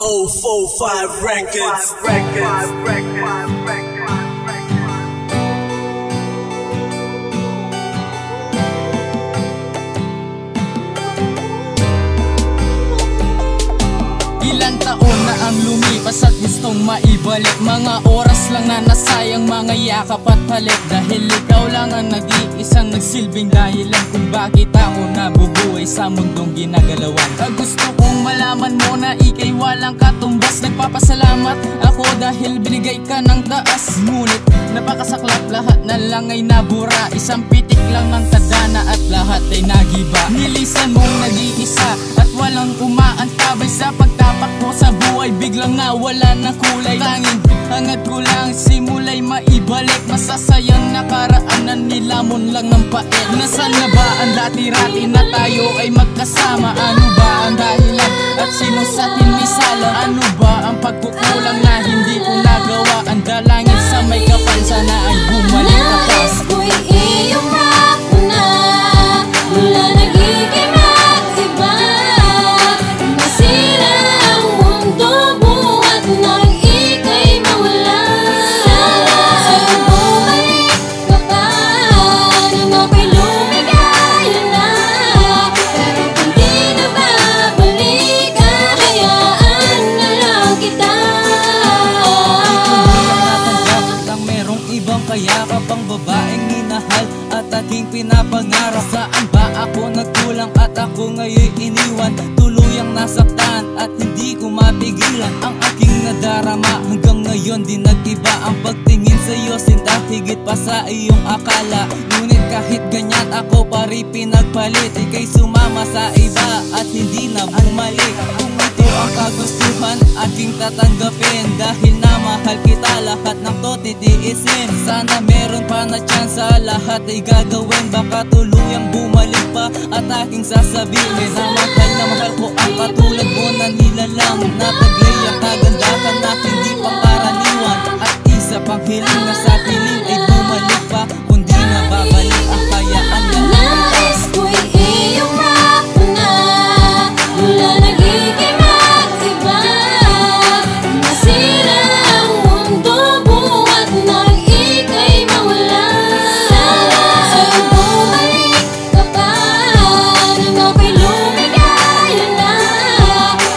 045 Records. Ilang taon na ang lumipas at gustong maibalik. Mga oras lang na nasayang, mga yakap at halik. Dahil ikaw lang ang nag-iisang nagsilbing dahilan kung bakit ako nabubuhay sa mundong ginagalawan. Gusto kong malaman mo na ika'y walang katumbas. Nagpapasalamat ako dahil binigay ka ng taas. Ngunit napakasaklap, lahat na lang ay nabura. Isang pitik lang ng tadhana at lahat ay nagiba. Nilisan mong nag-iisa at walang umaantabay sa pagtapak ko sa buhay. Biglang nawala ng kulay. Tanging hangad ko lang simulay maibalik. Masasayang nakaraan na nilamon lang ng pait. Nasaan na ba ang dati-rati na tayo ay magkasama? Ano ba ang dahilan at sino sa atin may sala? Ano ba ang pagkukulang na hindi ko nagawa? Ang dalangin sa may kapal, sana ay bumalik ka pa. Nais ko'y iyong na mula nagiging mag-iba. Masira ang mundo buhat nang ika'y mawala. Sana ay bumalik ka pa nang ako'y lumigaya na. Pero kung di na babalik, hayaan na lang kita. Ibang kayakap ang babaeng minahal at aking pinapangarap. Saan ba ako nagkulang at ako ngayon iniwan? Tuluyang nasaktan at hindi ko mapigilan ang aking nadarama. Hanggang ngayon di nag-iba ang pagtingin sa'yo, sinta higit pa sa iyong akala. Ngunit kahit ganyan ako pa rin pinagpalit. Ika'y sumama sa iba at hindi na bumalik. Kung ito ang kagustuhan, aking tatanggapin. Dahil na mahal kita, lahat ng to titiisin. Sana meron pa na tsansa, lahat ay gagawin. Baka tuluyang bumalik pa at aking sasabihin na mahal ko ang katulad mo na nilalang. Nataglay ang kagandahan na hindi pangkaraniwan. At isa pang hiling na sa piling ay bumalik pa. Kung di na babalik, hayaan na lang kita. Nais ko'y iyong na mula nagiging mag-iba. Masira ang mundo buhat nang ika'y mawala. Sana ay bumalik ka pa nang ako'y lumigaya na.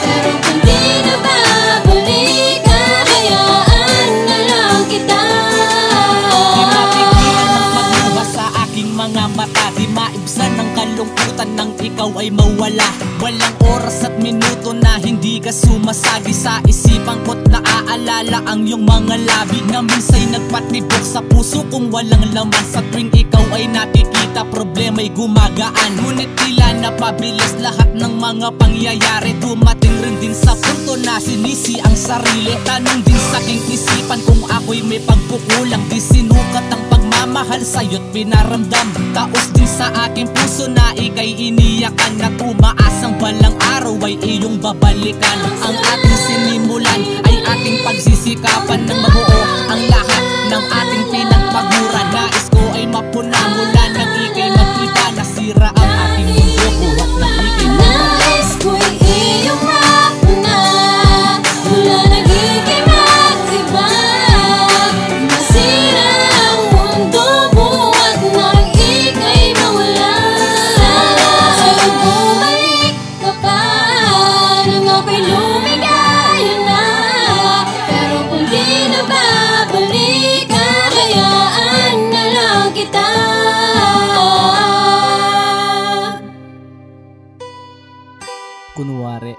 Pero kung di na babalik, hayaan na lang kita. Di mapigilan ang pagluha sa aking mga mata. Di maibsan ang kalungkutan nang ikaw ay mawala. Walang oras at minuto na hindi ka sumasagi sa isipan ko't naaalala ang iyong mga labi na minsa'y nagpatibok sa puso kong walang laman. Sa tuwing ikaw ay nakikita, problema'y gumagaan. Ngunit tila napabilis lahat ng mga pangyayari. Dumating rin din sa punto na sinisi ang sarili. Tanong din sa aking isipan kung ako'y may pagkukulang. Di sinukat ang pagmamahal sa'yo't pinaramdam. Taos din sa aking puso na ika'y iniyakan. At umaasang balang araw ay iyong babalikan. Ang ating sinimulan ay ating pagsisikapan ng mabuo ang lahat ng ating pinagpaguran. Nais ko ay mapuna mula nang ika'y mag-iba. Nasira ang ating mundo buhat na ika'y mawala. Nais ko'y iyong na mula nagiging mag-iba. Masira ang mundo buhat nang ika'y mawala. Sana ay bumalik ka pa nang ako'y lumigaya na. Pero kung di na babalik, hayaan na lang kita. Kunwari